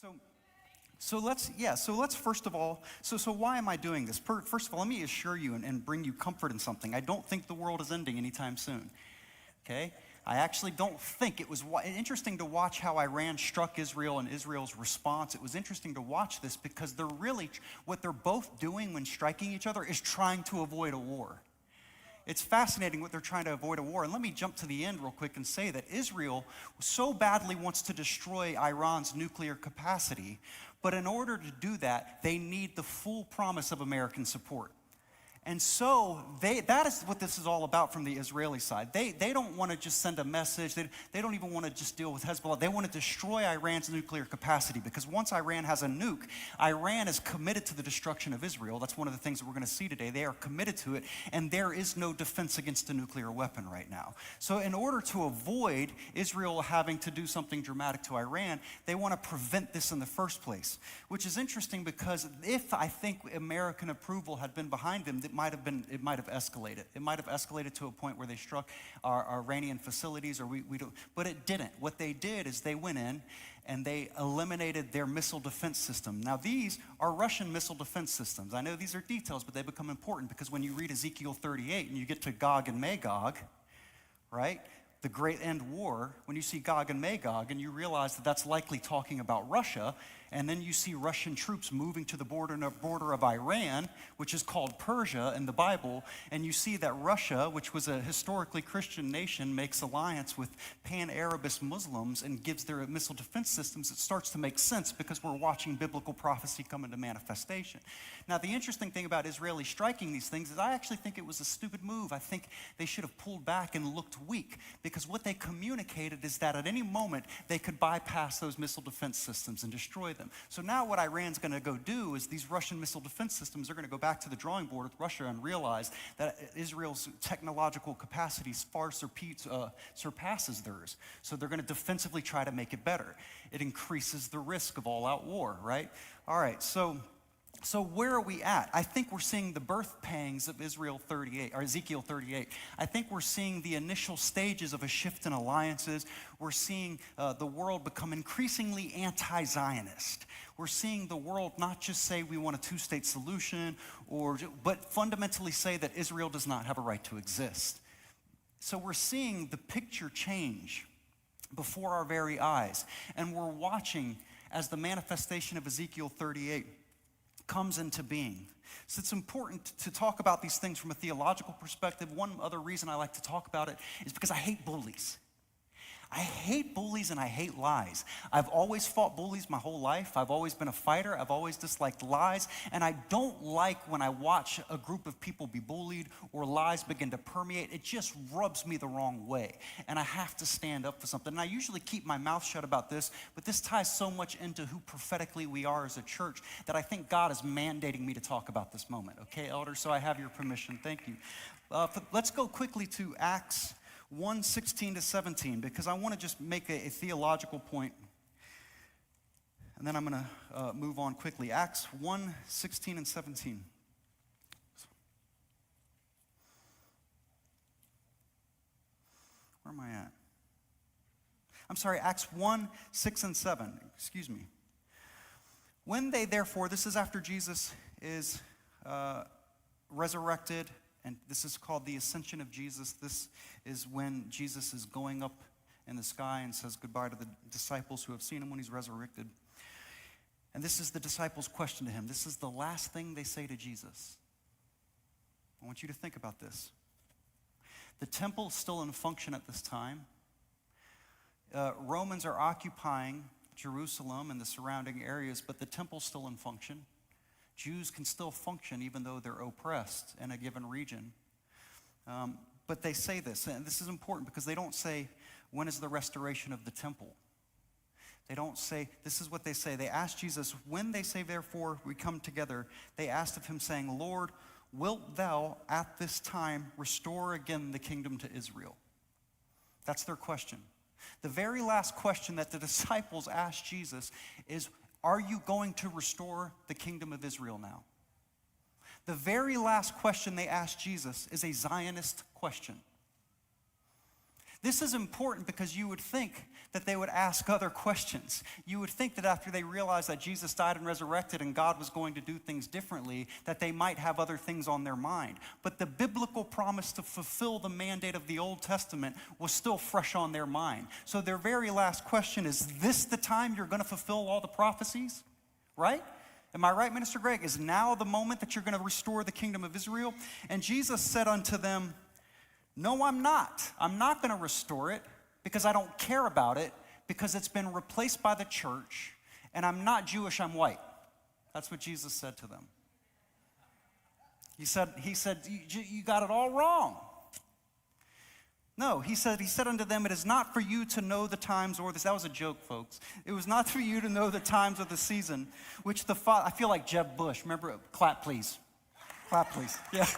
So, so let's first of all, so why am I doing this? First of all, let me assure you and bring you comfort in something. I don't think the world is ending anytime soon, okay? I actually don't think it was interesting to watch how Iran struck Israel and Israel's response. It was interesting to watch this because what they're both doing when striking each other is trying to avoid a war. It's fascinating what they're trying to avoid a war. And let me jump to the end real quick and say that Israel so badly wants to destroy Iran's nuclear capacity, but in order to do that, they need the full promise of American support. And so that is what this is all about from the Israeli side. They don't want to just send a message. They don't even want to just deal with Hezbollah. They want to destroy Iran's nuclear capacity, because once Iran has a nuke, Iran is committed to the destruction of Israel. That's one of the things that we're going to see today. They are committed to it, and there is no defense against a nuclear weapon right now. So in order to avoid Israel having to do something dramatic to Iran, they want to prevent this in the first place, which is interesting because if I think American approval had been behind them, it might have escalated. It might have escalated to a point where they struck our Iranian facilities, or we don't, but it didn't. What they did is they went in and they eliminated their missile defense system. Now these are Russian missile defense systems. I know these are details, but they become important because when you read Ezekiel 38 and you get to Gog and Magog, right? The great end war, when you see Gog and Magog and you realize that that's likely talking about Russia, and then you see Russian troops moving to the border of Iran, which is called Persia in the Bible, and you see that Russia, which was a historically Christian nation, makes alliance with pan-Arabist Muslims and gives their missile defense systems. It starts to make sense because we're watching biblical prophecy come into manifestation. Now, the interesting thing about Israeli striking these things is I actually think it was a stupid move. I think they should have pulled back and looked weak, because what they communicated is that at any moment they could bypass those missile defense systems and destroy them. So now what Iran's going to go do is these Russian missile defense systems are going to go back to the drawing board with Russia and realize that Israel's technological capacity far surpasses theirs. So they're going to defensively try to make it better. It increases the risk of all-out war, right? All right, so where are we at? I think we're seeing the birth pangs of Ezekiel 38. I think we're seeing the initial stages of a shift in alliances. We're seeing the world become increasingly anti-Zionist. We're seeing the world not just say we want a two-state solution, but fundamentally say that Israel does not have a right to exist. So we're seeing the picture change before our very eyes. And we're watching as the manifestation of Ezekiel 38 comes into being. So it's important to talk about these things from a theological perspective. One other reason I like to talk about it is because I hate bullies. I hate bullies and I hate lies. I've always fought bullies my whole life. I've always been a fighter. I've always disliked lies. And I don't like when I watch a group of people be bullied or lies begin to permeate. It just rubs me the wrong way. And I have to stand up for something. And I usually keep my mouth shut about this, but this ties so much into who prophetically we are as a church that I think God is mandating me to talk about this moment. Okay, elders? So I have your permission. Thank you. Let's go quickly to Acts 1:16-17, because I want to just make a theological point, and then I'm going to move on quickly. Acts 1:16 and 17. Where am I at? I'm sorry, Acts 1:6 and 7. Excuse me. When they therefore, this is after Jesus is resurrected, and this is called the ascension of Jesus. This is when Jesus is going up in the sky and says goodbye to the disciples who have seen him when he's resurrected. And this is the disciples' question to him. This is the last thing they say to Jesus. I want you to think about this. The temple is still in function at this time. Romans are occupying Jerusalem and the surrounding areas, but the temple's still in function. Jews can still function even though they're oppressed in a given region. But they say this, and this is important because they don't say, when is the restoration of the temple? They don't say, this is what they say. They ask Jesus, when they say, therefore, we come together, they asked of him, saying, Lord, wilt thou at this time restore again the kingdom to Israel? That's their question. The very last question that the disciples asked Jesus is, are you going to restore the kingdom of Israel now? The very last question they asked Jesus is a Zionist question. This is important because you would think that they would ask other questions. You would think that after they realized that Jesus died and resurrected and God was going to do things differently, that they might have other things on their mind. But the biblical promise to fulfill the mandate of the Old Testament was still fresh on their mind. So their very last question is this the time you're going to fulfill all the prophecies? Right? Am I right, Minister Greg? Is now the moment that you're going to restore the kingdom of Israel? And Jesus said unto them, no, I'm not. I'm not going to restore it because I don't care about it, because it's been replaced by the church, and I'm not Jewish, I'm white. That's what Jesus said to them. He said, you got it all wrong. No, he said unto them, it is not for you to know the times or this. That was a joke, folks. It was not for you to know the times or the season, which the Father, I feel like Jeb Bush. Remember, clap please. Clap please. Yeah.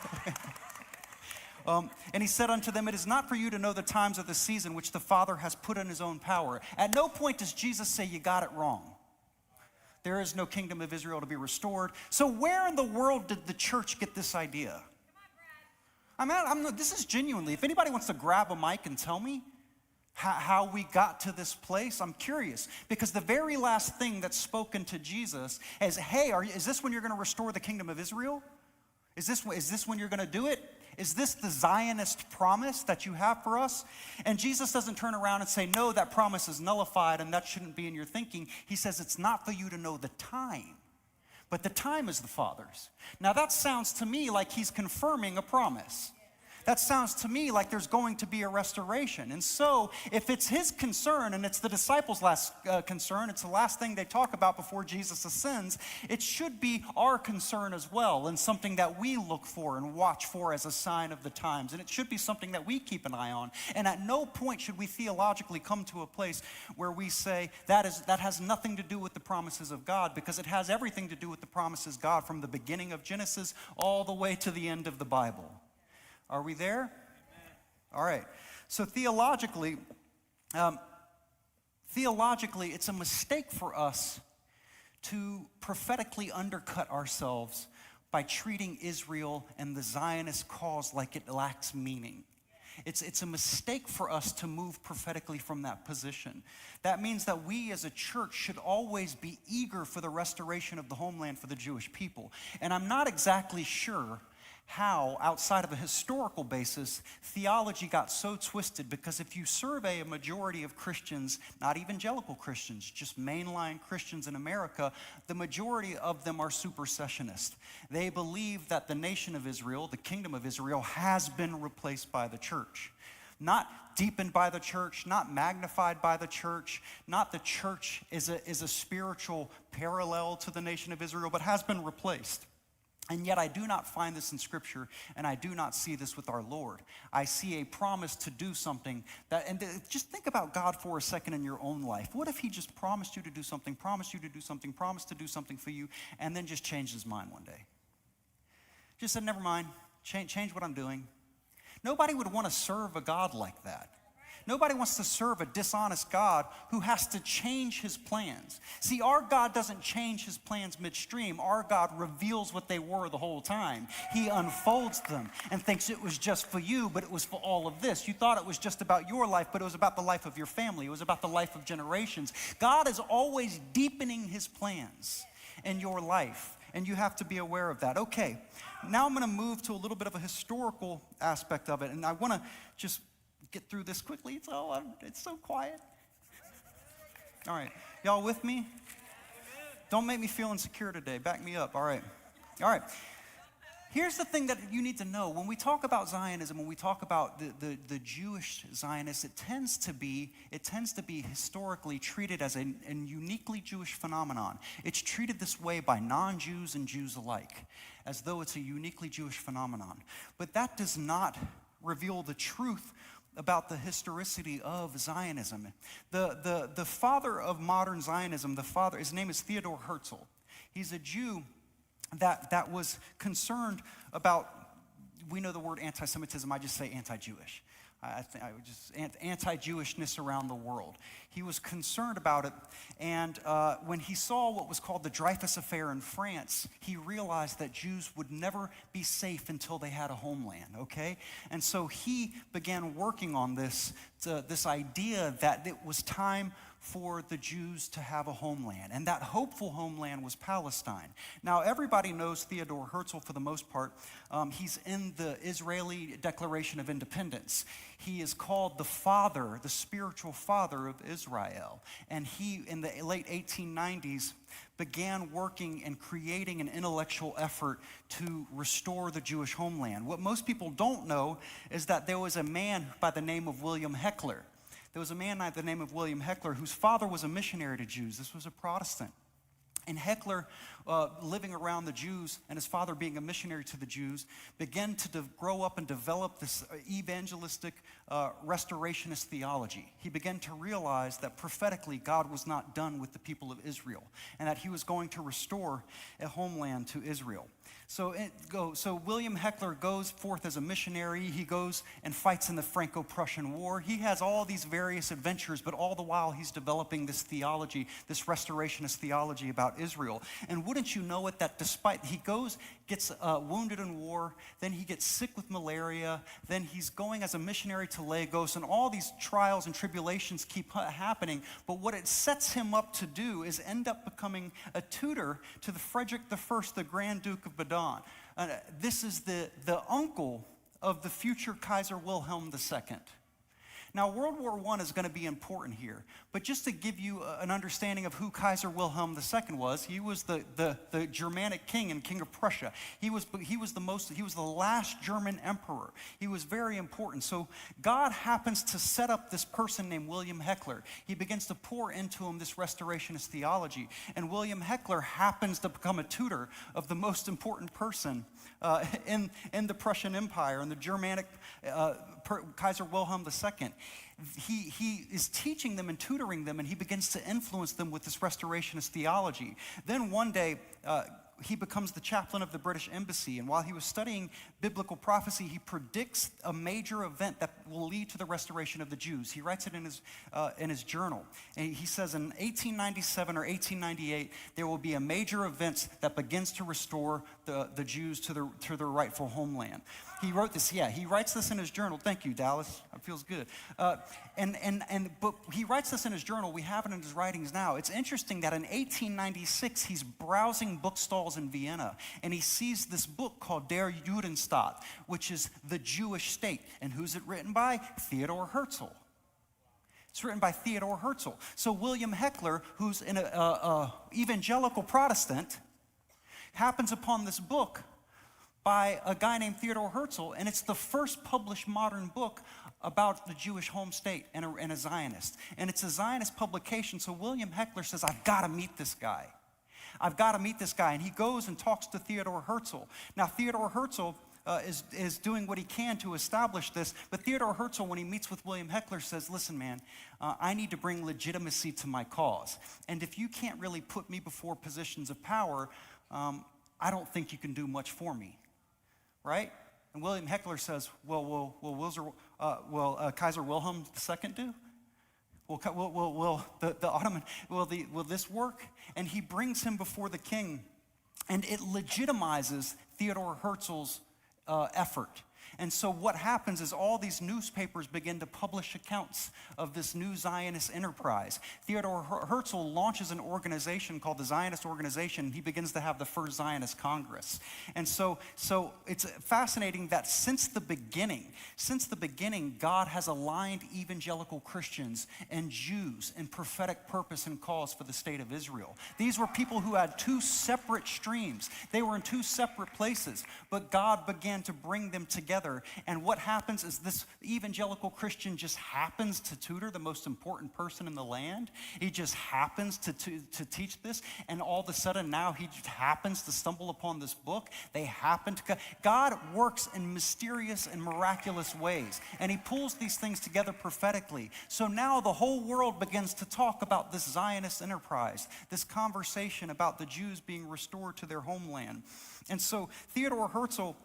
And he said unto them, it is not for you to know the times of the season which the Father has put in his own power. At no point does Jesus say you got it wrong. There is no kingdom of Israel to be restored. So where in the world did the church get this idea? This is genuinely, if anybody wants to grab a mic and tell me how we got to this place, I'm curious. Because the very last thing that's spoken to Jesus is, hey, is this when you're going to restore the kingdom of Israel? Is this when you're going to do it? Is this the Zionist promise that you have for us? And Jesus doesn't turn around and say, no, that promise is nullified and that shouldn't be in your thinking. He says it's not for you to know the time, but the time is the Father's. Now that sounds to me like he's confirming a promise. That sounds to me like there's going to be a restoration. And so if it's his concern and it's the disciples' last concern, it's the last thing they talk about before Jesus ascends, it should be our concern as well, and something that we look for and watch for as a sign of the times. And it should be something that we keep an eye on. And at no point should we theologically come to a place where we say that has nothing to do with the promises of God, because it has everything to do with the promises of God from the beginning of Genesis all the way to the end of the Bible. Are we there? Amen. All right. So theologically, it's a mistake for us to prophetically undercut ourselves by treating Israel and the Zionist cause like it lacks meaning. It's a mistake for us to move prophetically from that position. That means that we as a church should always be eager for the restoration of the homeland for the Jewish people. And I'm not exactly sure how, outside of a historical basis, theology got so twisted, because if you survey a majority of Christians, not evangelical Christians, just mainline Christians in America, the majority of them are supersessionist. They believe that the nation of Israel, the kingdom of Israel, has been replaced by the church. Not deepened by the church, not magnified by the church, not the church is a spiritual parallel to the nation of Israel, but has been replaced. And yet I do not find this in Scripture, and I do not see this with our Lord. I see a promise to do something just think about God for a second in your own life. What if he just promised you to do something, promised you to do something, promised to do something for you, and then just changed his mind one day? Just said, never mind, change what I'm doing. Nobody would want to serve a God like that. Nobody wants to serve a dishonest God who has to change his plans. See, our God doesn't change his plans midstream. Our God reveals what they were the whole time. He unfolds them and thinks it was just for you, but it was for all of this. You thought it was just about your life, but it was about the life of your family. It was about the life of generations. God is always deepening his plans in your life, and you have to be aware of that. Okay, now I'm going to move to a little bit of a historical aspect of it, and I want to just get through this quickly. It's so quiet. All right. Y'all with me? Don't make me feel insecure today. Back me up. All right. Here's the thing that you need to know. When we talk about Zionism, when we talk about the Jewish Zionists, it tends to be historically treated as a uniquely Jewish phenomenon. It's treated this way by non-Jews and Jews alike, as though it's a uniquely Jewish phenomenon. But that does not reveal the truth about the historicity of Zionism. The father of modern Zionism, his name is Theodor Herzl. He's a Jew that was concerned about, we know the word anti-Semitism, I just say anti-Jewish. I think I would just anti-Jewishness around the world. He was concerned about it, and when he saw what was called the Dreyfus Affair in France, he realized that Jews would never be safe until they had a homeland, okay? And so he began working on this idea that it was time for the Jews to have a homeland, and that hopeful homeland was Palestine. Now, everybody knows Theodore Herzl for the most part. He's in the Israeli Declaration of Independence. He is called the father, the spiritual father of Israel, and he, in the late 1890s, began working and creating an intellectual effort to restore the Jewish homeland. What most people don't know is that there was a man by the name of William Heckler. There was a man by the name of William Heckler whose father was a missionary to Jews. This was a Protestant. And Heckler, living around the Jews and his father being a missionary to the Jews, began to grow up and develop this evangelistic restorationist theology. He began to realize that prophetically God was not done with the people of Israel and that he was going to restore a homeland to Israel. So William Heckler goes forth as a missionary. He goes and fights in the Franco-Prussian War. He has all these various adventures, but all the while he's developing this theology, this restorationist theology about Israel. And wouldn't you know it, that despite he gets wounded in war, then he gets sick with malaria, then he's going as a missionary to Lagos, and all these trials and tribulations keep happening. But what it sets him up to do is end up becoming a tutor to the Frederick I, the Grand Duke of Baden. This is the uncle of the future Kaiser Wilhelm II. Now, World War I is going to be important here, but just to give you an understanding of who Kaiser Wilhelm II was, he was the Germanic king and king of Prussia. He was the last German emperor. He was very important. So God happens to set up this person named William Heckler. He begins to pour into him this restorationist theology, and William Heckler happens to become a tutor of the most important person in the Prussian Empire, and the Germanic Kaiser Wilhelm II. He is teaching them and tutoring them, and he begins to influence them with this restorationist theology. Then one day, he becomes the chaplain of the British Embassy, and while he was studying biblical prophecy, he predicts a major event that will lead to the restoration of the Jews. He writes it in his journal, and he says in 1897 or 1898, there will be a major event that begins to restore the Jews to their rightful homeland. He wrote this, he writes this in his journal. Thank you, Dallas. It feels good. But he writes this in his journal. We have it in his writings now. It's interesting that in 1896, he's browsing bookstores in Vienna, and he sees this book called Der Judenstaat, which is the Jewish state. And who's it written by? Theodore Herzl. It's written by Theodore Herzl. So William Heckler, who's an evangelical Protestant, happens upon this book by a guy named Theodore Herzl, and it's the first published modern book about the Jewish home state and a Zionist. And it's a Zionist publication, so William Heckler says, I've got to meet this guy. I've got to meet this guy. And he goes and talks to Theodore Herzl. Now, Theodore Herzl is doing what he can to establish this, but Theodore Herzl, when he meets with William Heckler, says, listen, man, I need to bring legitimacy to my cause. And if you can't really put me before positions of power, I don't think you can do much for me. Right? And William Heckler says, will Kaiser Wilhelm II do? Will the Ottoman, will this work? And he brings him before the king, and it legitimizes Theodore Herzl's effort. And so what happens is all these newspapers begin to publish accounts of this new Zionist enterprise. Theodore Herzl launches an organization called the Zionist Organization. He begins to have the first Zionist Congress. And so it's fascinating that since the beginning, God has aligned evangelical Christians and Jews in prophetic purpose and cause for the state of Israel. These were people who had two separate streams. They were in two separate places, but God began to bring them together. And what happens is this evangelical Christian just happens to tutor the most important person in the land. He just happens to teach this, and all of a sudden now he just happens to stumble upon this book. God works in mysterious and miraculous ways, and he pulls these things together prophetically. So now the whole world begins to talk about this Zionist enterprise, this conversation about the Jews being restored to their homeland. And so Theodore Herzl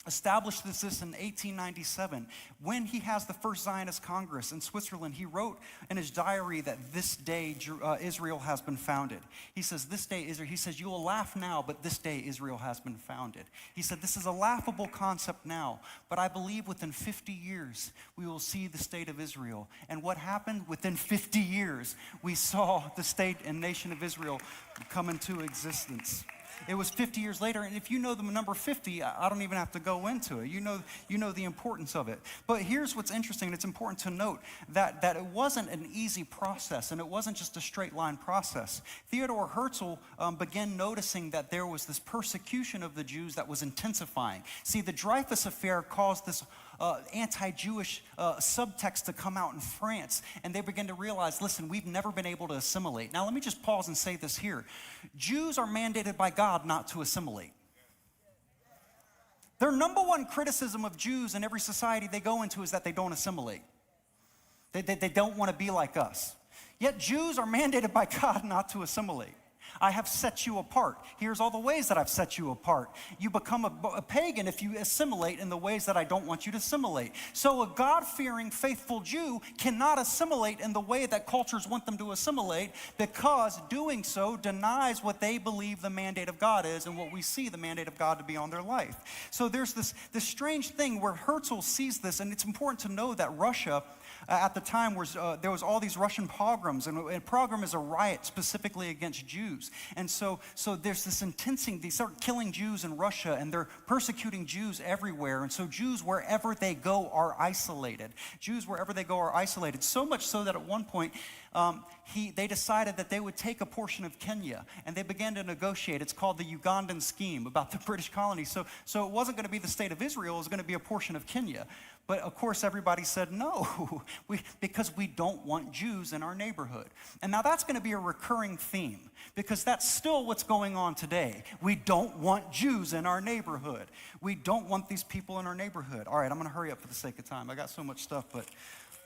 established this in 1897. When he has the first Zionist Congress in Switzerland, he wrote in his diary that this day Israel has been founded. He says, this day Israel, he says, you will laugh now, but this day Israel has been founded. He said, this is a laughable concept now, but I believe within 50 years we will see the state of Israel. And what happened? Within 50 years, we saw the state and nation of Israel come into existence. It was 50 years later, and if you know the number 50, I don't even have to go into it. You know the importance of it. But here's what's interesting, and it's important to note that it wasn't an easy process, and it wasn't just a straight line process. Theodore Herzl began noticing that there was this persecution of the Jews that was intensifying. See, the Dreyfus Affair caused this anti-Jewish subtext to come out in France, and they began to realize, listen, we've never been able to assimilate. Now, let me just pause and say this here. Jews are mandated by God not to assimilate. Their number one criticism of Jews in every society they go into is that they don't assimilate. They don't want to be like us. Yet Jews are mandated by God not to assimilate. I have set you apart. Here's all the ways that I've set you apart. You become a pagan if you assimilate in the ways that I don't want you to assimilate. So a God-fearing, faithful Jew cannot assimilate in the way that cultures want them to assimilate, because doing so denies what they believe the mandate of God is and what we see the mandate of God to be on their life. So there's this strange thing where Herzl sees this, and it's important to know that Russia at the time there was all these Russian pogroms, and a pogrom is a riot specifically against Jews. And so there's this intensity. They start killing Jews in Russia, and they're persecuting Jews everywhere. And so Jews, wherever they go, are isolated. Jews, wherever they go, are isolated. So much so that at one point, they decided that they would take a portion of Kenya, and they began to negotiate. It's called the Ugandan scheme about the British colonies. So it wasn't going to be the state of Israel. It was going to be a portion of Kenya. But of course, everybody said no, because we don't want Jews in our neighborhood. And now that's going to be a recurring theme, because that's still what's going on today. We don't want Jews in our neighborhood. We don't want these people in our neighborhood. All right, I'm going to hurry up for the sake of time. I got so much stuff, but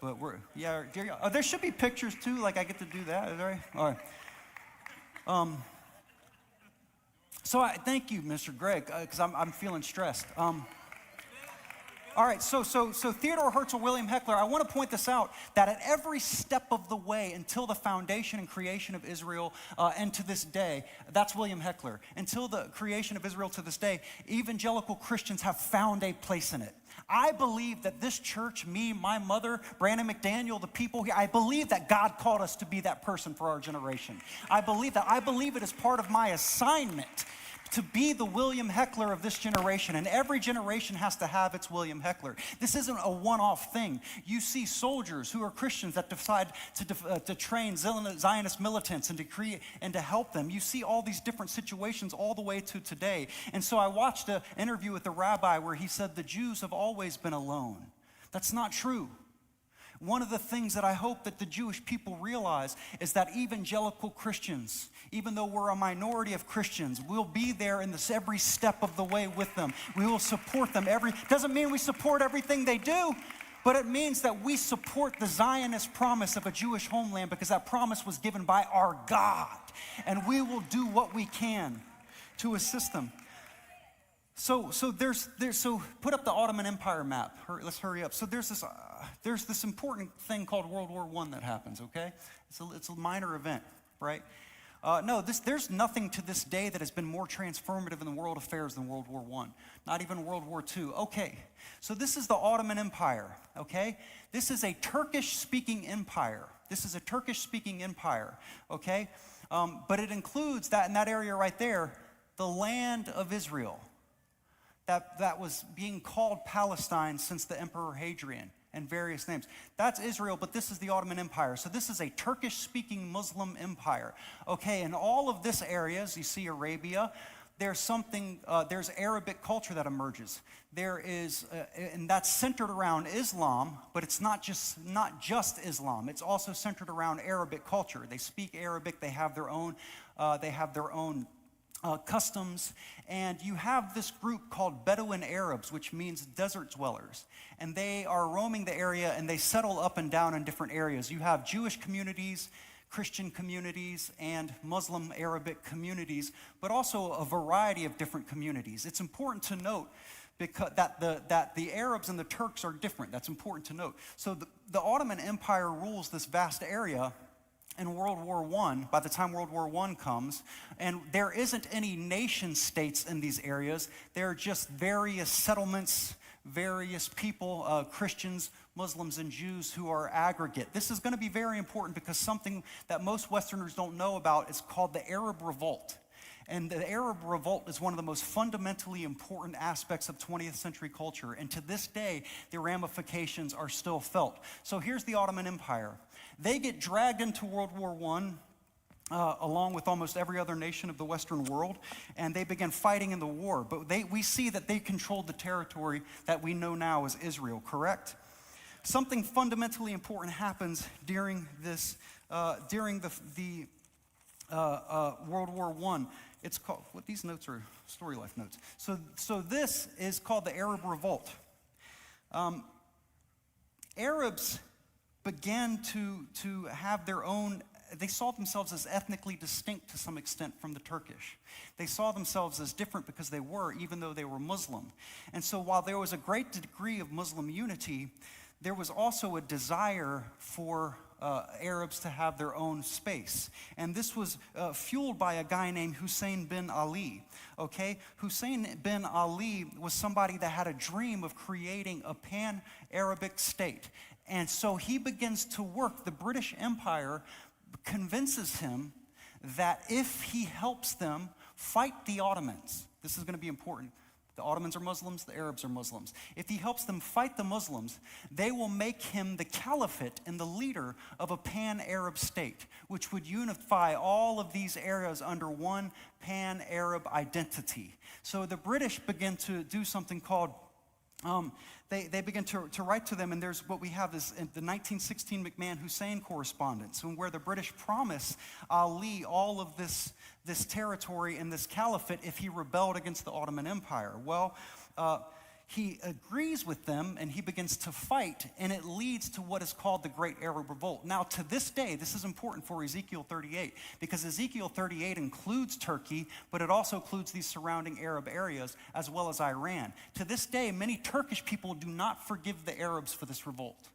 there should be pictures too. Like I get to do that. Is that right? All right. So thank you, Mr. Greg, because I'm feeling stressed. All right, so Theodore Herzl, William Heckler, I want to point this out, that at every step of the way until the foundation and creation of Israel and to this day, that's William Heckler, until the creation of Israel to this day, evangelical Christians have found a place in it. I believe that this church, me, my mother, Brandon McDaniel, the people here, I believe that God called us to be that person for our generation. I believe it is part of my assignment to be the William Heckler of this generation, and every generation has to have its William Heckler. This isn't a one-off thing. You see soldiers who are Christians that decide to train Zionist militants and to create and to help them. You see all these different situations all the way to today. And so I watched an interview with the rabbi where he said the Jews have always been alone. That's not true. One of the things that I hope that the Jewish people realize is that evangelical Christians, even though we're a minority of Christians, we'll be there in this every step of the way with them. We will support them. Doesn't mean we support everything they do, but it means that we support the Zionist promise of a Jewish homeland, because that promise was given by our God, and we will do what we can to assist them. So put up the Ottoman Empire map. Let's hurry up. So there's this important thing called World War I that happens, okay? It's a minor event, right? There's nothing to this day that has been more transformative in the world affairs than World War I, not even World War II. Okay, so this is the Ottoman Empire, okay? This is a Turkish-speaking empire. Okay? But it includes that in that area right there, the land of Israel. That was being called Palestine since the Emperor Hadrian, and various names. That's Israel, but this is the Ottoman Empire. So this is a Turkish-speaking Muslim empire. Okay, in all of this areas, you see Arabia, there's Arabic culture that emerges. And that's centered around Islam, but it's not just Islam. It's also centered around Arabic culture. They speak Arabic. They have their own customs, and you have this group called Bedouin Arabs, which means desert dwellers, and they are roaming the area, and they settle up and down in different areas. You have Jewish communities, Christian communities, and Muslim Arabic communities, but also a variety of different communities. It's important to note because that the Arabs and the Turks are different. That's important to note. So the Ottoman Empire rules this vast area in World War I, by the time World War I comes, and there isn't any nation states in these areas. There are just various settlements, various people, Christians, Muslims, and Jews who are aggregate. This is going to be very important because something that most Westerners don't know about is called the Arab Revolt. And the Arab Revolt is one of the most fundamentally important aspects of 20th century culture. And to this day, the ramifications are still felt. So here's the Ottoman Empire. They get dragged into World War I, along with almost every other nation of the Western world, and they begin fighting in the war. But we see that they controlled the territory that we know now as Israel, correct? Something fundamentally important happens during this, during the World War I. It's called, what these notes are StoryLife notes. So this is called the Arab Revolt. Arabs began to have their own, they saw themselves as ethnically distinct to some extent from the Turkish. They saw themselves as different because they were, even though they were Muslim. And so while there was a great degree of Muslim unity, there was also a desire for Arabs to have their own space. And this was fueled by a guy named Hussein bin Ali, okay? Hussein bin Ali was somebody that had a dream of creating a pan-Arabic state. And so he begins to work. The British Empire convinces him that if he helps them fight the Ottomans, this is going to be important. The Ottomans are Muslims, the Arabs are Muslims. If he helps them fight the Muslims, they will make him the caliphate and the leader of a pan-Arab state, which would unify all of these areas under one pan-Arab identity. So the British begin to do something called they begin to write to them, and there's what we have is the 1916 McMahon-Hussein correspondence, where the British promise Ali all of this territory and this caliphate if he rebelled against the Ottoman Empire. Well, he agrees with them, and he begins to fight, and it leads to what is called the Great Arab Revolt. Now, to this day, this is important for Ezekiel 38, because Ezekiel 38 includes Turkey, but it also includes these surrounding Arab areas, as well as Iran. To this day, many Turkish people do not forgive the Arabs for this revolt.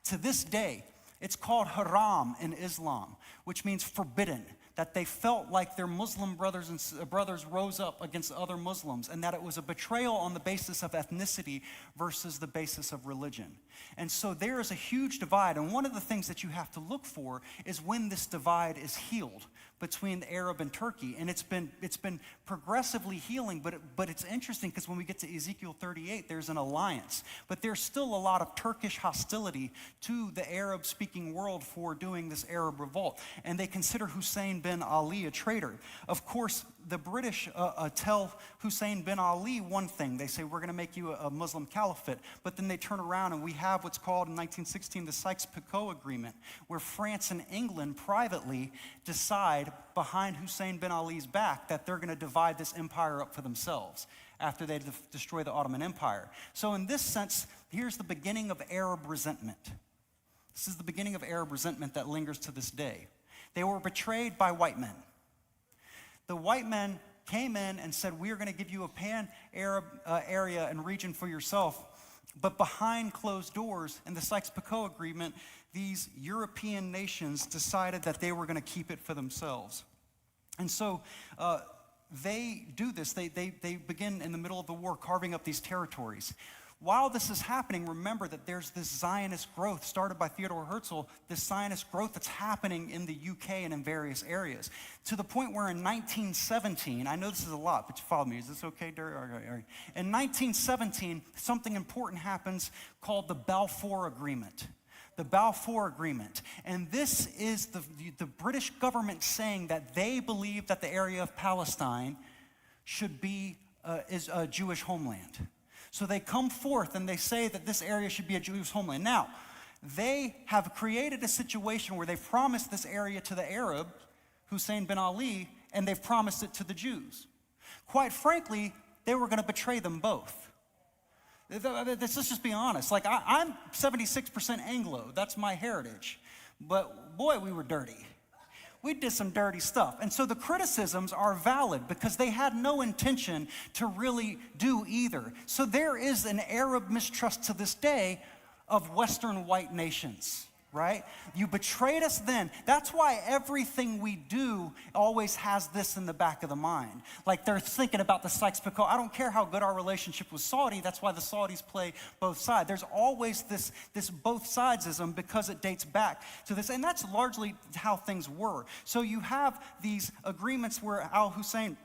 To this day, it's called haram in Islam, which means forbidden. That they felt like their Muslim brothers rose up against other Muslims, and that it was a betrayal on the basis of ethnicity versus the basis of religion. And so there is a huge divide, and one of the things that you have to look for is when this divide is healed between Arab and Turkey. And it's been progressively healing, but it's interesting because when we get to Ezekiel 38, there's an alliance. But there's still a lot of Turkish hostility to the Arab-speaking world for doing this Arab revolt. And they consider Hussein bin Ali a traitor. Of course, the British tell Hussein bin Ali one thing. They say, we're going to make you a Muslim caliphate. But then they turn around and we have what's called in 1916 the Sykes-Picot Agreement, where France and England privately decide behind Hussein bin Ali's back that they're going to divide this empire up for themselves after they destroy the Ottoman Empire. So in this sense, here's the beginning of Arab resentment. This is the beginning of Arab resentment that lingers to this day. They were betrayed by white men. The white men came in and said, we are going to give you a pan-Arab area and region for yourself. But behind closed doors in the Sykes-Picot Agreement, these European nations decided that they were going to keep it for themselves. And so they do this. They begin in the middle of the war carving up these territories. While this is happening, remember that there's this Zionist growth started by Theodore Herzl, this Zionist growth that's happening in the UK and in various areas, to the point where in 1917, I know this is a lot, but you follow me. Is this okay, Derek? All right. In 1917, something important happens called the Balfour Agreement. The Balfour Agreement. And this is the British government saying that they believe that the area of Palestine should be is a Jewish homeland. So they come forth and they say that this area should be a Jewish homeland. Now, they have created a situation where they've promised this area to the Arab, Hussein bin Ali, and they've promised it to the Jews. Quite frankly, they were going to betray them both. Let's just be honest. Like, I'm 76% Anglo. That's my heritage. But boy, we were dirty. We did some dirty stuff. And so the criticisms are valid because they had no intention to really do either. So there is an Arab mistrust to this day of Western white nations, right? You betrayed us then. That's why everything we do always has this in the back of the mind. Like they're thinking about the Sykes-Picot. I don't care how good our relationship with Saudi. That's why the Saudis play both sides. There's always this both sidesism because it dates back to this. And that's largely how things were. So you have these agreements where Hussein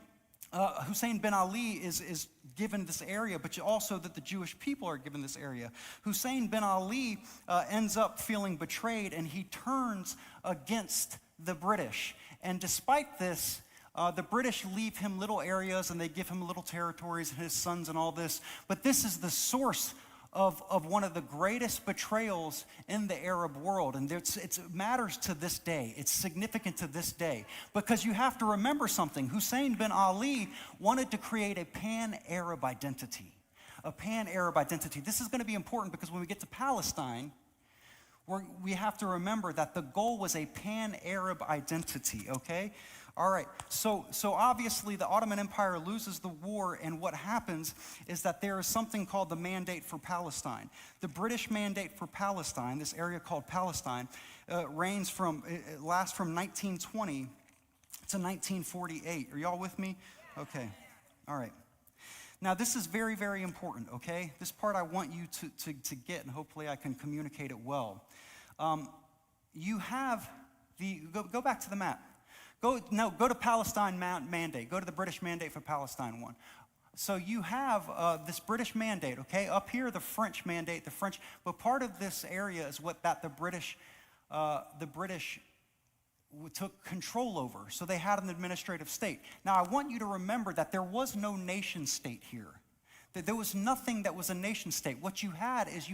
bin Ali is given this area, but also that the Jewish people are given this area. Hussein bin Ali ends up feeling betrayed, and he turns against the British. And despite this, the British leave him little areas, and they give him little territories, and his sons and all this. But this is the source of one of the greatest betrayals in the Arab world. And it matters to this day. It's significant to this day. Because you have to remember something. Hussein bin Ali wanted to create a pan-Arab identity. A pan-Arab identity. This is going to be important because when we get to Palestine, we have to remember that the goal was a pan-Arab identity, okay? All right, so obviously the Ottoman Empire loses the war, and what happens is that there is something called the Mandate for Palestine. The British Mandate for Palestine, this area called Palestine, lasts from 1920 to 1948. Are y'all with me? Okay, all right. Now this is very, very important, okay? This part I want you to get, and hopefully I can communicate it well. You have go back to the map. Go to Palestine Mandate. Go to the British Mandate for Palestine one. So you have this British Mandate, okay? Up here, the French Mandate, but part of this area is the British took control over. So they had an administrative state. Now I want you to remember that there was no nation state here. There was nothing that was a nation state. What you had is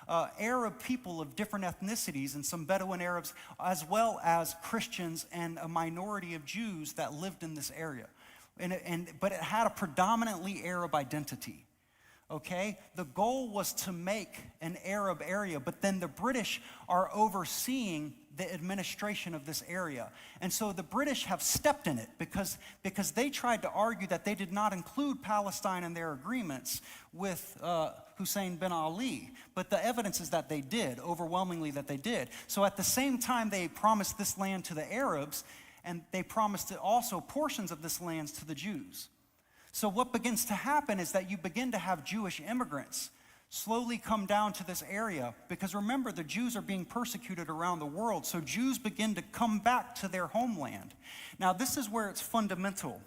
Arab people of different ethnicities and some Bedouin Arabs, as well as Christians and a minority of Jews that lived in this area. But it had a predominantly Arab identity. Okay? The goal was to make an Arab area, but then the British are overseeing the administration of this area. And so the British have stepped in it because they tried to argue that they did not include Palestine in their agreements with Hussein bin Ali. But the evidence is that they did, overwhelmingly that they did. So at the same time they promised this land to the Arabs, and they promised also portions of this land to the Jews. So what begins to happen is that you begin to have Jewish immigrants slowly come down to this area, because remember, the Jews are being persecuted around the world, so Jews begin to come back to their homeland. Now this is where it's fundamental,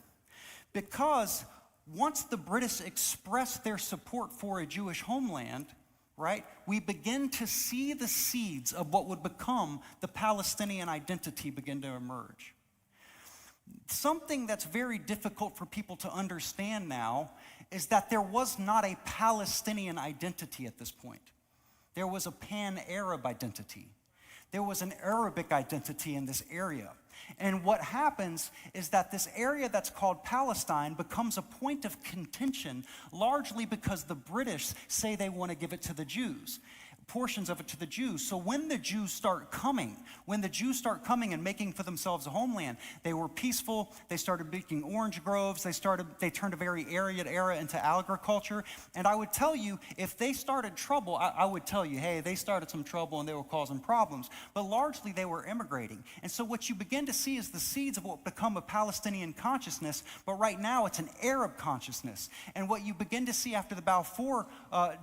because once the British express their support for a Jewish homeland, right, we begin to see the seeds of what would become the Palestinian identity begin to emerge. Something that's very difficult for people to understand now is that there was not a Palestinian identity at this point. There was a pan-Arab identity. There was an Arabic identity in this area. And what happens is that this area that's called Palestine becomes a point of contention, largely because the British say they want to give it to the Jews. Portions of it to the Jews. So when the Jews start coming and making for themselves a homeland, they were peaceful. They started making orange groves. They turned a very arid area into agriculture. And I would tell you, if they started trouble, I would tell you, hey, they started some trouble and they were causing problems. But largely they were immigrating. And so what you begin to see is the seeds of what become a Palestinian consciousness, but right now it's an Arab consciousness. And what you begin to see after the Balfour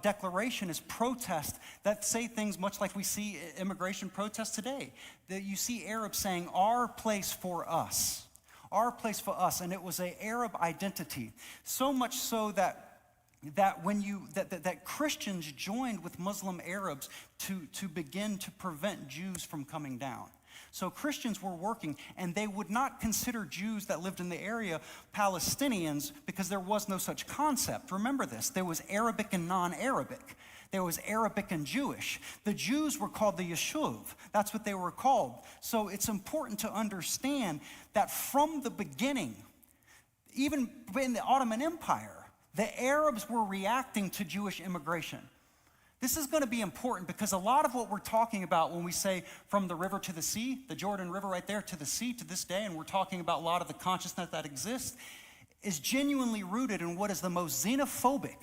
Declaration is protest that say things much like we see immigration protests today. That you see Arabs saying, our place for us. Our place for us. And it was an Arab identity. So much so that Christians joined with Muslim Arabs to begin to prevent Jews from coming down. So Christians were working, and they would not consider Jews that lived in the area Palestinians because there was no such concept. Remember this, there was Arabic and non-Arabic. There was Arabic and Jewish. The Jews were called the Yeshuv. That's what they were called. So it's important to understand that from the beginning, even in the Ottoman Empire, the Arabs were reacting to Jewish immigration. This is going to be important because a lot of what we're talking about when we say from the river to the sea, the Jordan River right there to the sea to this day, and we're talking about a lot of the consciousness that exists, is genuinely rooted in what is the most xenophobic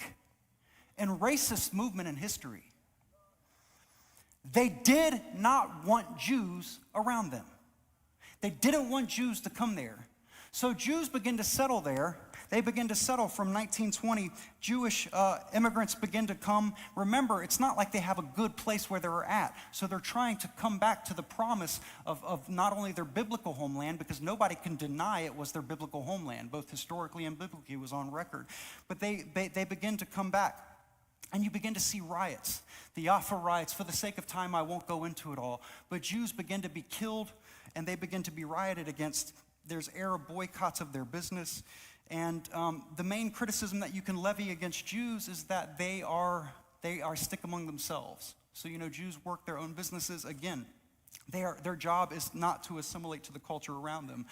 and racist movement in history. They did not want Jews around them. They didn't want Jews to come there. So Jews begin to settle there. They begin to settle from 1920. Jewish immigrants begin to come. Remember, it's not like they have a good place where they're at. So they're trying to come back to the promise of not only their biblical homeland, because nobody can deny it was their biblical homeland, both historically and biblically, it was on record. But they begin to come back. And you begin to see riots. The Yafa riots, for the sake of time, I won't go into it all. But Jews begin to be killed, and they begin to be rioted against. There's Arab boycotts of their business. And the main criticism that you can levy against Jews is that they are stick among themselves. So, Jews work their own businesses. Again, their job is not to assimilate to the culture around them.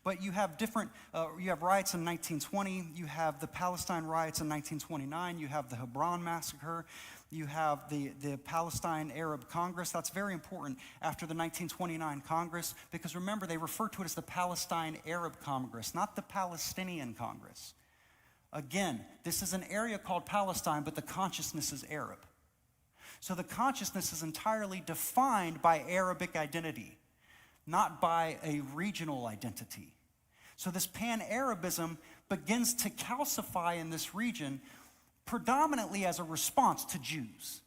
But you have you have riots in 1920, you have the Palestine riots in 1929, you have the Hebron massacre, you have the Palestine Arab Congress. That's very important after the 1929 Congress, because remember, they refer to it as the Palestine Arab Congress, not the Palestinian Congress. Again, this is an area called Palestine, but the consciousness is Arab. So the consciousness is entirely defined by Arabic identity, not by a regional identity. So this pan-Arabism begins to calcify in this region predominantly as a response to Jews.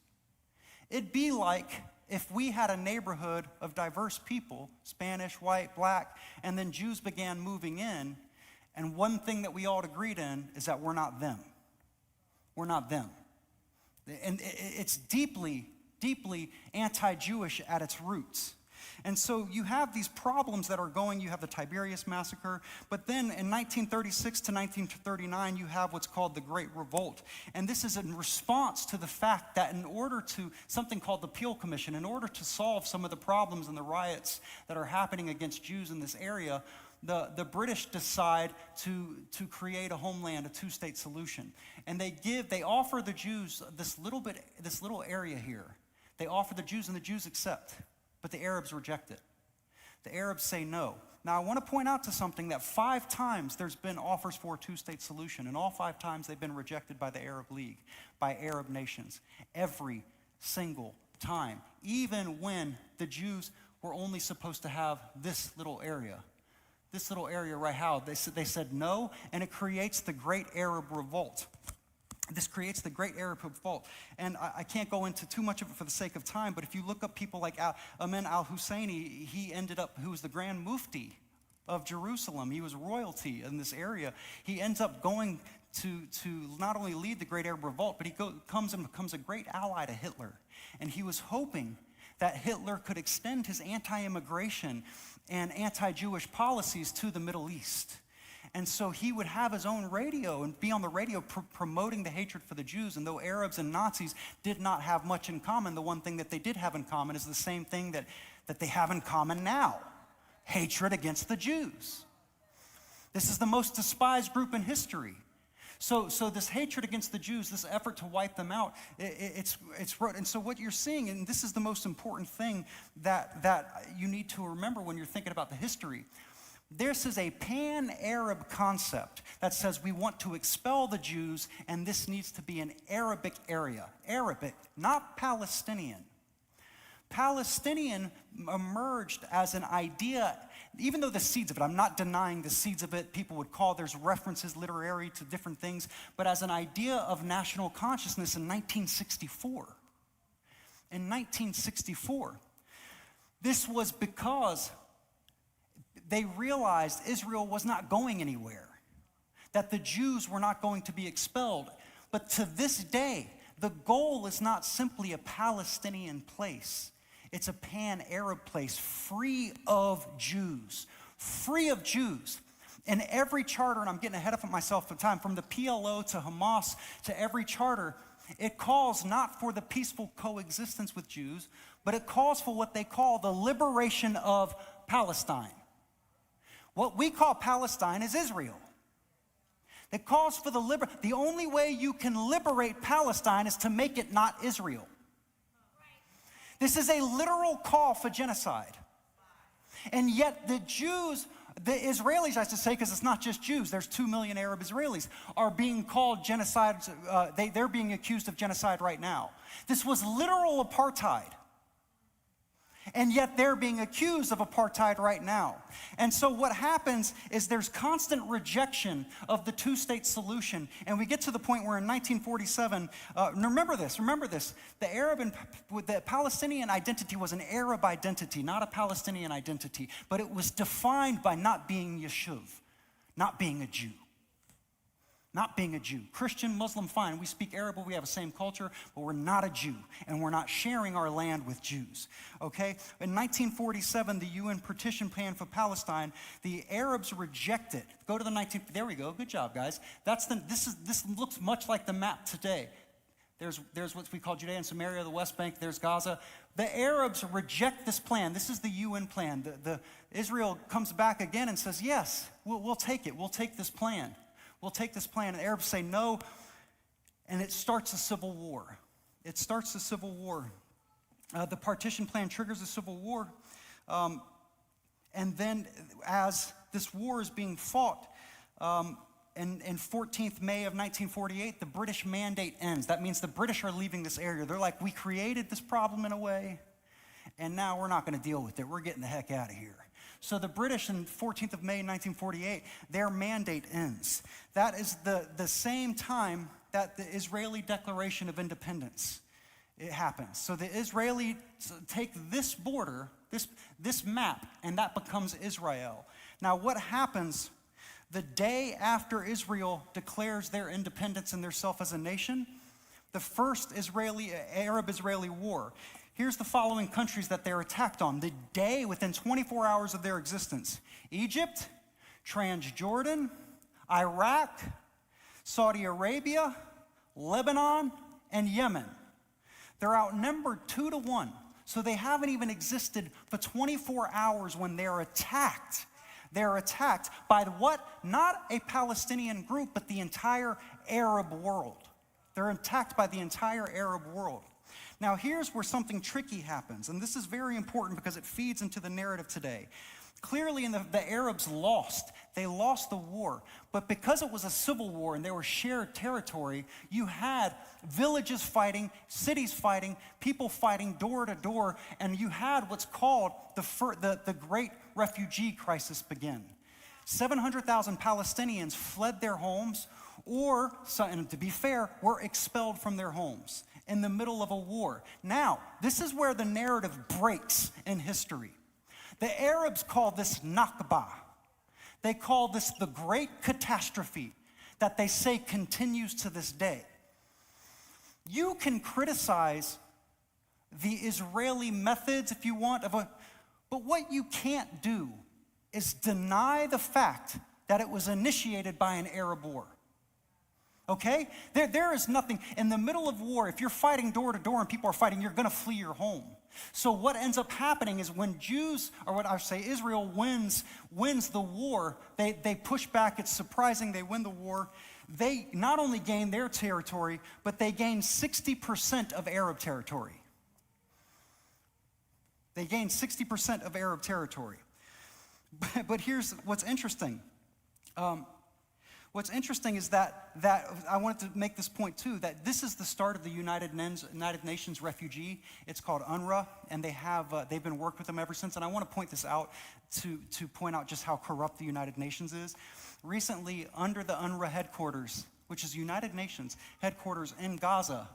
It'd be like if we had a neighborhood of diverse people, Spanish, white, black, and then Jews began moving in, and one thing that we all agreed in is that we're not them. We're not them. And it's deeply, deeply anti-Jewish at its roots. And so you have these problems that are going. You have the Tiberias massacre, but then in 1936 to 1939, you have what's called the Great Revolt. And this is in response to the fact that in order to, something called the Peel Commission, in order to solve some of the problems and the riots that are happening against Jews in this area, the British decide to create a homeland, a two-state solution. And they offer the Jews this little area here. They offer the Jews, and the Jews accept, but the Arabs reject it. The Arabs say no. Now, I want to point out to something that 5 times there's been offers for a two-state solution, and all 5 times they've been rejected by the Arab League, by Arab nations. Every single time, even when the Jews were only supposed to have this little area. This little area right how they said no, and it creates the Great Arab Revolt. This creates the Great Arab Revolt. And I can't go into too much of it for the sake of time, but if you look up people like Amin al-Husseini, who was the Grand Mufti of Jerusalem. He was royalty in this area. He ends up going to not only lead the Great Arab Revolt, but he comes and becomes a great ally to Hitler. And he was hoping that Hitler could extend his anti-immigration and anti-Jewish policies to the Middle East. And so he would have his own radio and be on the radio promoting the hatred for the Jews. And though Arabs and Nazis did not have much in common, the one thing that they did have in common is the same thing that they have in common now: hatred against the Jews. This is the most despised group in history. So this hatred against the Jews, this effort to wipe them out, it's and so what you're seeing, and this is the most important thing that you need to remember when you're thinking about the history. This is a pan-Arab concept that says we want to expel the Jews, and this needs to be an Arabic area. Arabic, not Palestinian. Palestinian emerged as an idea, even though the seeds of it, I'm not denying the seeds of it, people would call, there's references literary to different things, but as an idea of national consciousness in 1964. In 1964, this was because they realized Israel was not going anywhere, that the Jews were not going to be expelled. But to this day, the goal is not simply a Palestinian place. It's a pan-Arab place, free of Jews. Free of Jews. In every charter, and I'm getting ahead of myself for time, from the PLO to Hamas to every charter, it calls not for the peaceful coexistence with Jews, but it calls for what they call the liberation of Palestine. What we call Palestine is Israel. It calls for the only way you can liberate Palestine is to make it not Israel. This is a literal call for genocide. And yet the Jews, the Israelis, I should say, because it's not just Jews, there's 2 million Arab Israelis, are being called genocide. They're being accused of genocide right now. This was literal apartheid. And yet they're being accused of apartheid right now. And so what happens is there's constant rejection of the two-state solution. And we get to the point where in 1947, remember this, the Palestinian identity was an Arab identity, not a Palestinian identity. But it was defined by not being Yeshuv, not being a Jew. Not being a Jew. Christian, Muslim, fine. We speak Arabic, we have the same culture, but we're not a Jew, and we're not sharing our land with Jews, okay? In 1947, the UN partition plan for Palestine, the Arabs reject it. Go to the there we go, good job, guys. This looks much like the map today. There's what we call Judea and Samaria, the West Bank, there's Gaza. The Arabs reject this plan. This is the UN plan. Israel comes back again and says, yes, we'll take it. We'll take this plan. We'll take this plan. And the Arabs say no, and it starts a civil war. It starts a civil war. The partition plan triggers a civil war. And then as this war is being fought, in 14th May of 1948, the British mandate ends. That means the British are leaving this area. They're like, we created this problem in a way, and now we're not going to deal with it. We're getting the heck out of here. So the British, on 14th of May 1948, their mandate ends. That is the same time that the Israeli Declaration of Independence, it happens. So the Israelis take this border, this map, and that becomes Israel. Now what happens the day after Israel declares their independence and their self as a nation? The first Arab-Israeli war. Here's the following countries that they're attacked on. The day within 24 hours of their existence: Egypt, Transjordan, Iraq, Saudi Arabia, Lebanon, and Yemen. They're outnumbered 2-1. So they haven't even existed for 24 hours when they're attacked. They're attacked by what? Not a Palestinian group, but the entire Arab world. They're attacked by the entire Arab world. Now here's where something tricky happens, and this is very important because it feeds into the narrative today. Clearly the Arabs lost. They lost the war. But because it was a civil war and they were shared territory, you had villages fighting, cities fighting, people fighting door to door, and you had what's called the Great Refugee Crisis begin. 700,000 Palestinians fled their homes, and to be fair, were expelled from their homes in the middle of a war. Now, this is where the narrative breaks in history. The Arabs call this Nakba. They call this the great catastrophe that they say continues to this day. You can criticize the Israeli methods if you want, but what you can't do is deny the fact that it was initiated by an Arab war. Okay? There is nothing. In the middle of war, if you're fighting door to door and people are fighting, you're going to flee your home. So what ends up happening is when Israel wins the war, they push back. It's surprising. They win the war. They not only gain their territory, but they gain 60% of Arab territory. They gain 60% of Arab territory. But here's what's interesting. What's interesting is that I wanted to make this point too, that this is the start of the United Nations refugee. It's called UNRWA, and they've been working with them ever since. And I want to point this out to point out just how corrupt the United Nations is. Recently, under the UNRWA headquarters, which is United Nations headquarters in Gaza,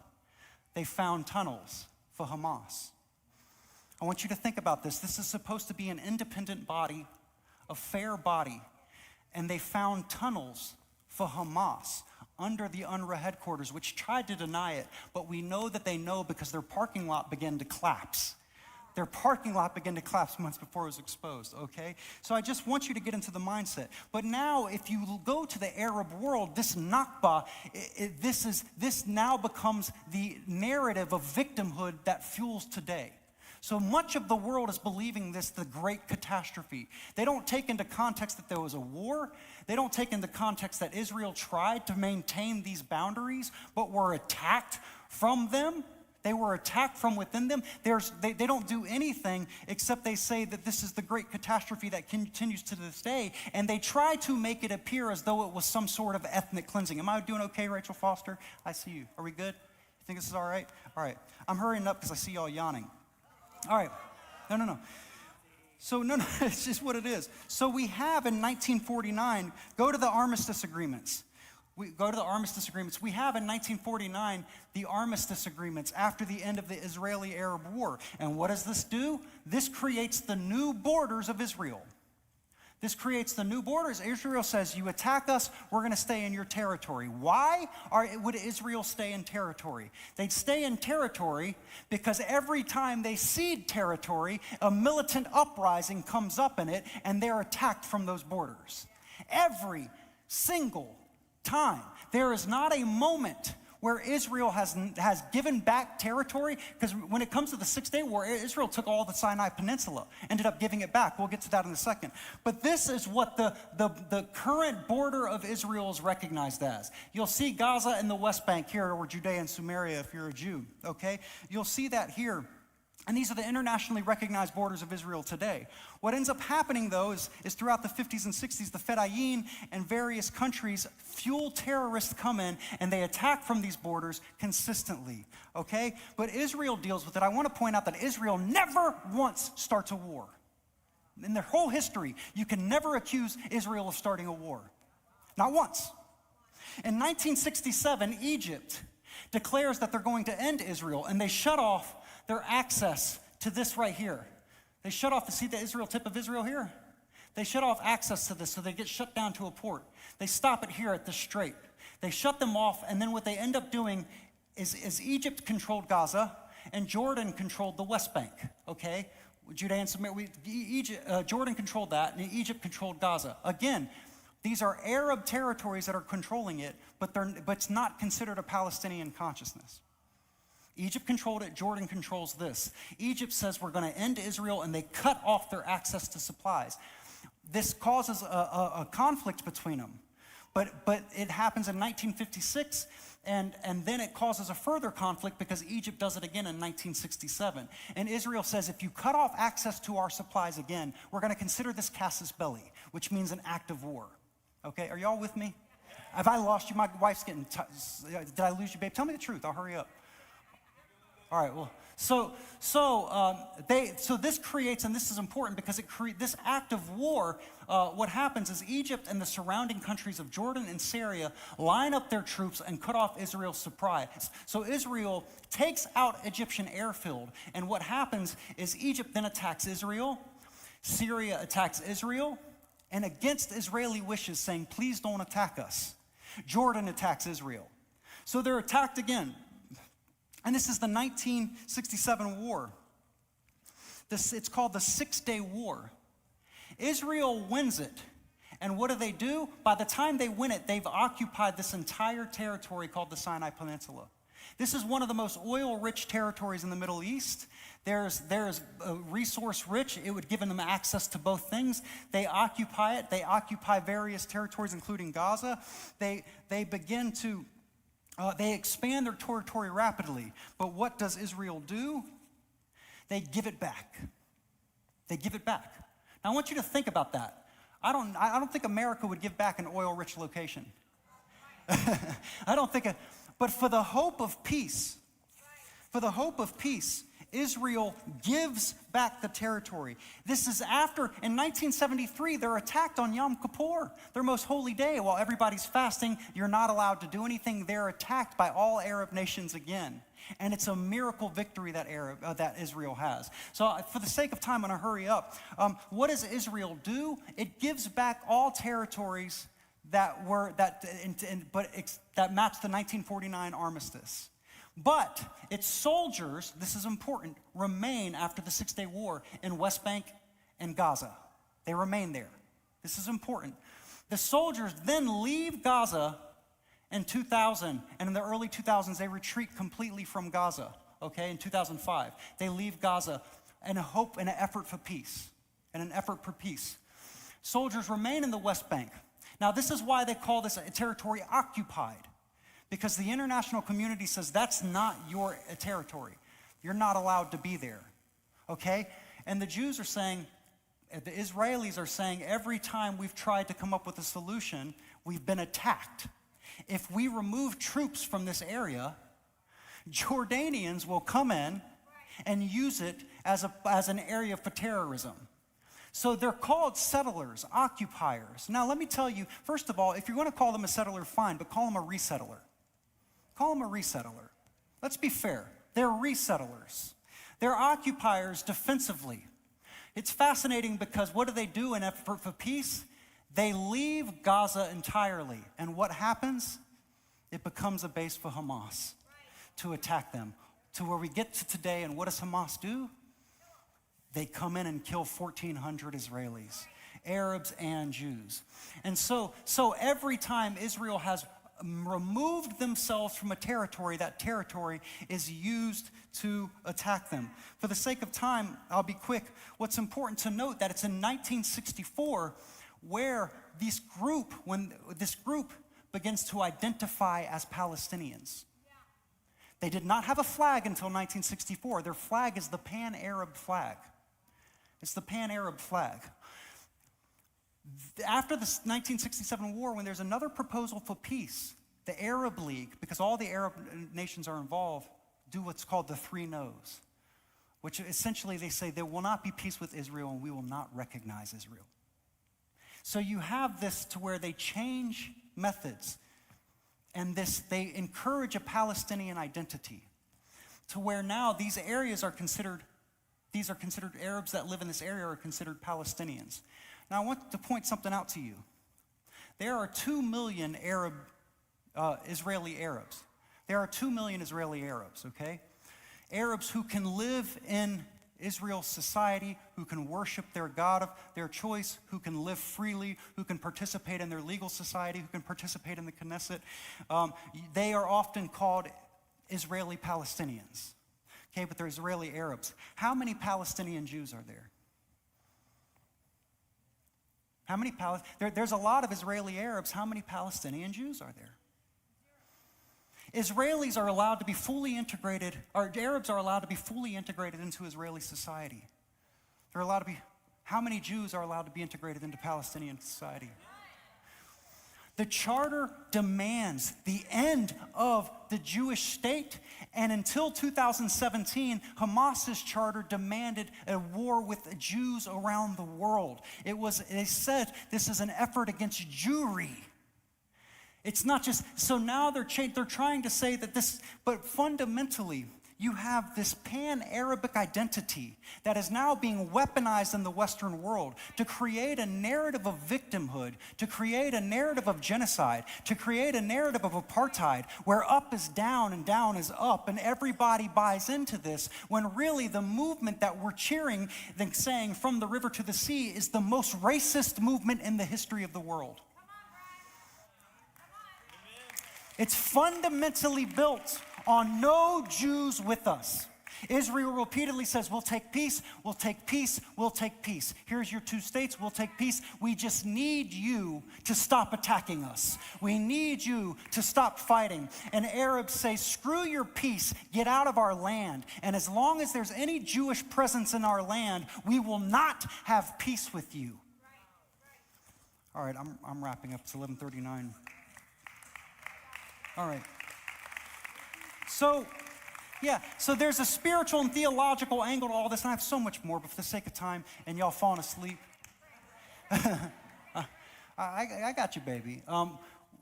they found tunnels for Hamas. I want you to think about this. This is supposed to be an independent body, a fair body, and they found tunnels for Hamas under the UNRWA headquarters, which tried to deny it, but we know that they know because their parking lot began to collapse. Their parking lot began to collapse months before it was exposed, okay? So I just want you to get into the mindset. But now, if you go to the Arab world, this Nakba, this now becomes the narrative of victimhood that fuels today. So much of the world is believing this, the great catastrophe. They don't take into context that there was a war. They don't take into context that Israel tried to maintain these boundaries, but were attacked from them They were attacked from within them. They don't do anything except they say that this is the great catastrophe that continues to this day. And they try to make it appear as though it was some sort of ethnic cleansing. Am I doing okay, Rachel Foster? I see you. Are we good? You think this is all right? All right. I'm hurrying up because I see y'all yawning. All right. No. So, no, it's just what it is. So we have in 1949, go to the armistice agreements. We have in 1949 the armistice agreements after the end of the Israeli-Arab War. And what does this do? This creates the new borders of Israel. Israel says, you attack us, we're going to stay in your territory. Why would Israel stay in territory? They'd stay in territory because every time they cede territory, a militant uprising comes up in it, and they're attacked from those borders. Every single time. There is not a moment where Israel has given back territory, because when it comes to the 6-Day War, Israel took all the Sinai Peninsula, ended up giving it back. We'll get to that in a second. But this is what the current border of Israel is recognized as. You'll see Gaza and the West Bank here, or Judea and Samaria if you're a Jew, okay? You'll see that here. And these are the internationally recognized borders of Israel today. What ends up happening, though, is throughout the 50s and 60s, the Fedayeen and various countries fuel terrorists come in, and they attack from these borders consistently, okay? But Israel deals with it. I want to point out that Israel never once starts a war. In their whole history, you can never accuse Israel of starting a war. Not once. In 1967, Egypt declares that they're going to end Israel, and they shut off their access to this right here. They shut off, see the Israel tip of Israel here? They shut off access to this, so they get shut down to a port. They stop it here at the strait. They shut them off, and then what they end up doing is Egypt controlled Gaza, and Jordan controlled the West Bank, okay? Judea and Samaria, Jordan controlled that, and Egypt controlled Gaza. Again, these are Arab territories that are controlling it, but it's not considered a Palestinian consciousness. Egypt controlled it, Jordan controls this. Egypt says we're going to end Israel, and they cut off their access to supplies. This causes a conflict between them. But it happens in 1956, and then it causes a further conflict because Egypt does it again in 1967. And Israel says, if you cut off access to our supplies again, we're going to consider this casus belli, which means an act of war. Okay, are y'all with me? Have I lost you? My wife's getting, did I lose you, babe? Tell me the truth, I'll hurry up. All right, well, so this creates, and this is important because this act of war, what happens is Egypt and the surrounding countries of Jordan and Syria line up their troops and cut off Israel's supplies. So Israel takes out Egyptian airfield, and what happens is Egypt then attacks Israel, Syria attacks Israel, and against Israeli wishes, saying, please don't attack us, Jordan attacks Israel. So they're attacked again. And this is the 1967 war. It's called the 6-Day War. Israel wins it. And what do? By the time they win it, they've occupied this entire territory called the Sinai Peninsula. This is one of the most oil-rich territories in the Middle East. There's resource rich. It would give them access to both things. They occupy it. They occupy various territories, including Gaza. They begin to they expand their territory rapidly, but what does Israel do? They give it back. Now I want you to think about that. I don't think America would give back an oil-rich location. I don't think but for the hope of peace, Israel gives back the territory. This is after, in 1973, they're attacked on Yom Kippur, their most holy day. While everybody's fasting, you're not allowed to do anything. They're attacked by all Arab nations again. And it's a miracle victory that Israel has. So for the sake of time, I'm going to hurry up. What does Israel do? It gives back all territories that matched the 1949 armistice. But its soldiers, this is important, remain after the 6-Day War in West Bank and Gaza. They remain there. This is important. The soldiers then leave Gaza in 2000, and in the early 2000s, they retreat completely from Gaza, okay, in 2005. They leave Gaza in a hope and an effort for peace, Soldiers remain in the West Bank. Now, this is why they call this a territory occupied, because the international community says that's not your territory. You're not allowed to be there, okay? And the Jews are saying, the Israelis are saying, every time we've tried to come up with a solution, we've been attacked. If we remove troops from this area, Jordanians will come in and use it as an area for terrorism. So they're called settlers, occupiers. Now let me tell you, first of all, if you're going to call them a settler, fine, but call them a resettler. Call them a resettler. Let's be fair. They're resettlers. They're occupiers defensively. It's fascinating because what do they do in effort for peace? They leave Gaza entirely. And what happens? It becomes a base for Hamas to attack them. To where we get to today, and what does Hamas do? They come in and kill 1,400 Israelis, Arabs and Jews. And so every time Israel has removed themselves from a territory, that territory is used to attack them. For the sake of time, I'll be quick. What's important to note that it's in 1964 where this group begins to identify as Palestinians. They did not have a flag until 1964. Their flag is the Pan-Arab flag. It's the Pan-Arab flag. After the 1967 war, when there's another proposal for peace, the Arab League, because all the Arab nations are involved, do what's called the three no's, which essentially they say there will not be peace with Israel and we will not recognize Israel. So you have this to where they change methods, and they encourage a Palestinian identity to where now these areas are considered, Arabs that live in this area are considered Palestinians. Now I want to point something out to you. There are 2 million Israeli Arabs. There are 2 million Israeli Arabs, okay? Arabs who can live in Israel's society, who can worship their God of their choice, who can live freely, who can participate in their legal society, who can participate in the Knesset. They are often called Israeli Palestinians, okay? But they're Israeli Arabs. How many Palestinian Jews are there? How many there's a lot of Israeli Arabs. How many Palestinian Jews are there? Israelis are allowed to be fully integrated, or Arabs are allowed to be fully integrated into Israeli society. They're allowed to be, how many Jews are allowed to be integrated into Palestinian society? The charter demands the end of the Jewish state, and until 2017, Hamas's charter demanded a war with the Jews around the world. They said this is an effort against Jewry. It's not just, so now they're trying to say that this, but fundamentally, you have this pan-Arabic identity that is now being weaponized in the Western world to create a narrative of victimhood, to create a narrative of genocide, to create a narrative of apartheid, where up is down and down is up, and everybody buys into this, when really the movement that we're cheering, then saying from the river to the sea, is the most racist movement in the history of the world. It's fundamentally built on no Jews with us. Israel repeatedly says, we'll take peace, we'll take peace, we'll take peace. Here's your 2 states, we'll take peace. We just need you to stop attacking us. We need you to stop fighting. And Arabs say, screw your peace, get out of our land. And as long as there's any Jewish presence in our land, we will not have peace with you. All right, I'm wrapping up. It's 11:39. All right. So there's a spiritual and theological angle to all this, and I have so much more, but for the sake of time, and y'all falling asleep, I got you, baby.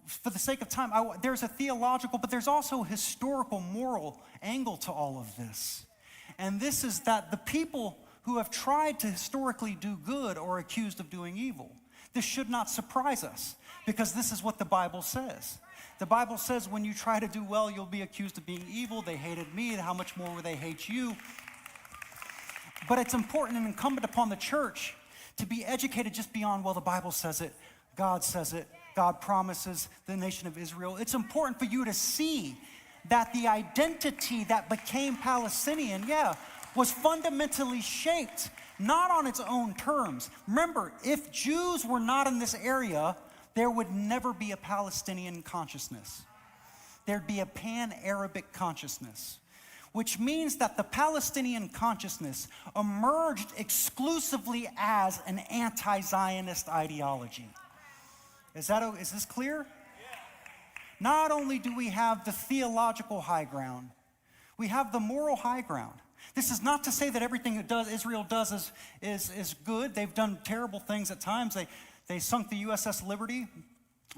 For the sake of time, there's a theological, but there's also a historical, moral angle to all of this. And this is that the people who have tried to historically do good are accused of doing evil. This should not surprise us, because this is what the Bible says. The Bible says when you try to do well, you'll be accused of being evil. They hated me. How much more will they hate you? But it's important and incumbent upon the church to be educated just beyond, well, the Bible says it, God promises the nation of Israel. It's important for you to see that the identity that became Palestinian, was fundamentally shaped, not on its own terms. Remember, if Jews were not in this area, there would never be a Palestinian consciousness. there'd be a pan-Arabic consciousness, which means that the Palestinian consciousness emerged exclusively as an anti-Zionist ideology. Is this clear? Not only do we have the theological high ground, we have the moral high ground. This is not to say that everything Israel does is good. They've done terrible things at times. They sunk the USS Liberty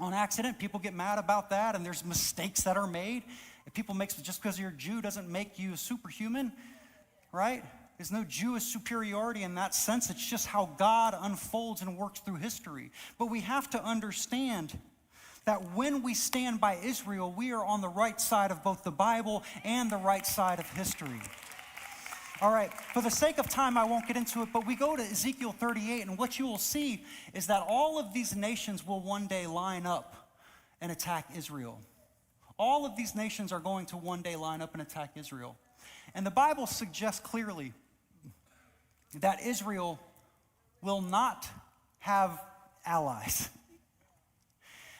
on accident. People get mad about that, and there's mistakes that are made. If people make, just because you're a Jew doesn't make you superhuman, right? There's no Jewish superiority in that sense. It's just how God unfolds and works through history. But we have to understand that when we stand by Israel, we are on the right side of both the Bible and the right side of history. All right, for the sake of time, I won't get into it, but we go to Ezekiel 38, and what you will see is that all of these nations will one day line up and attack Israel. All of these nations are going to one day line up and attack Israel. And the Bible suggests clearly that Israel will not have allies.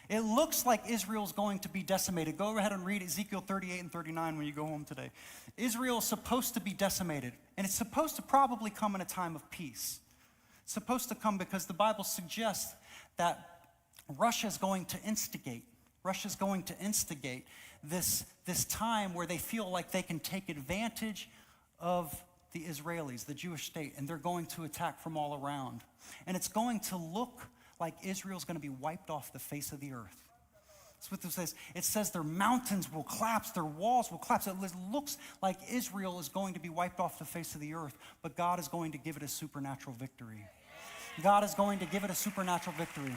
It looks like Israel's going to be decimated. Go ahead and read Ezekiel 38 and 39 when you go home today. Israel is supposed to be decimated, and it's supposed to probably come in a time of peace. It's supposed to come because the Bible suggests that Russia is going to instigate. Russia's going to instigate this time where they feel like they can take advantage of the Israelis, the Jewish state, and they're going to attack from all around. And it's going to look like Israel's going to be wiped off the face of the earth. That's what it says. It says their mountains will collapse, their walls will collapse. It looks like Israel is going to be wiped off the face of the earth, but God is going to give it a supernatural victory. God is going to give it a supernatural victory.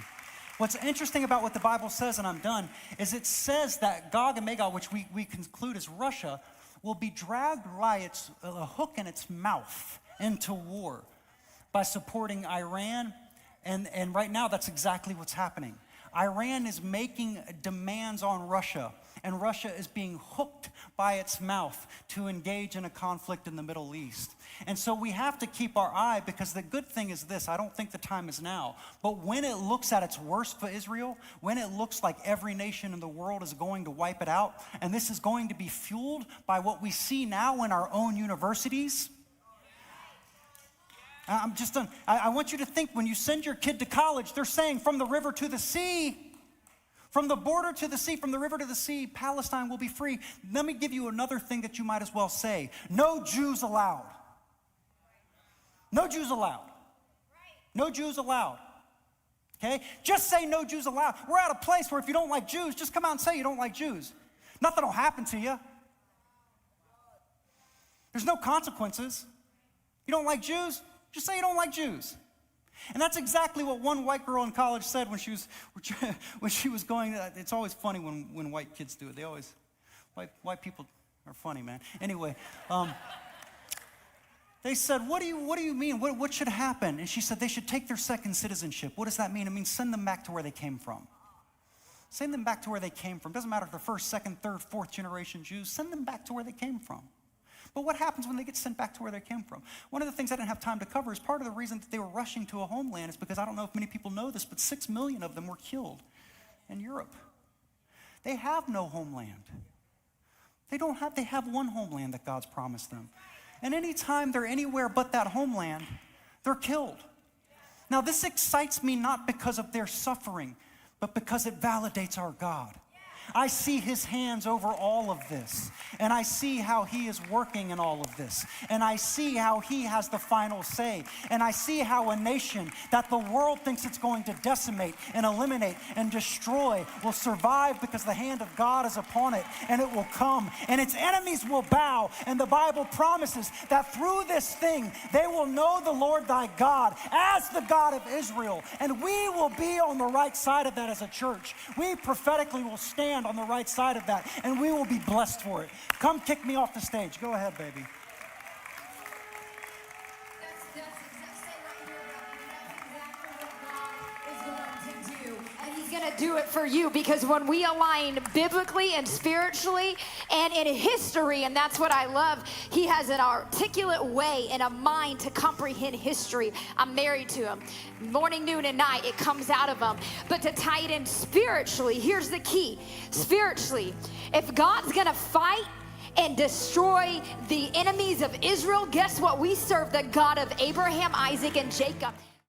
What's interesting about what the Bible says, and I'm done, is it says that Gog and Magog, which we conclude is Russia, will be dragged by a hook in its mouth into war by supporting Iran. And right now, that's exactly what's happening. Iran is making demands on Russia, and Russia is being hooked by its mouth to engage in a conflict in the Middle East. And so we have to keep our eye, because the good thing is this: I don't think the time is now, but when it looks at its worst for Israel, when it looks like every nation in the world is going to wipe it out, and this is going to be fueled by what we see now in our own universities. I'm just done. I want you to think, when you send your kid to college, they're saying from the river to the sea, from the border to the sea, from the river to the sea, Palestine will be free. Let me give you another thing that you might as well say. No Jews allowed. No Jews allowed. No Jews allowed. Okay? Just say no Jews allowed. We're at a place where if you don't like Jews, just come out and say you don't like Jews. Nothing will happen to you. There's no consequences. You don't like Jews? Just say you don't like Jews. And that's exactly what one white girl in college said when she was going. It's always funny when white kids do it. They always, white people are funny, man. Anyway, they said, what do you mean? What should happen? And she said they should take their second citizenship. What does that mean? It means send them back to where they came from. Send them back to where they came from. Doesn't matter if they're first, second, third, fourth generation Jews. Send them back to where they came from. But what happens when they get sent back to where they came from? One of the things I didn't have time to cover is part of the reason that they were rushing to a homeland is because, I don't know if many people know this, but 6 million of them were killed in Europe. They have no homeland. They have one homeland that God's promised them. And anytime they're anywhere but that homeland, they're killed. Now, this excites me not because of their suffering, but because it validates our God. I see his hands over all of this, and I see how he is working in all of this, and I see how he has the final say, and I see how a nation that the world thinks it's going to decimate and eliminate and destroy will survive because the hand of God is upon it, and it will come, and its enemies will bow. And the Bible promises that through this thing they will know the Lord thy God as the God of Israel, and we will be on the right side of that as a church. We prophetically will stand on the right side of that, and we will be blessed for it. Come kick me off the stage. Go ahead, baby. That's exactly what God is going to do. And he's going to do do it for you, because when we align biblically and spiritually and in history, and that's what I love, he has an articulate way and a mind to comprehend history. I'm married to him. Morning, noon, and night, it comes out of him. But to tie it in spiritually, here's the key. Spiritually, if God's gonna fight and destroy the enemies of Israel, guess what? We serve the God of Abraham, Isaac, and Jacob.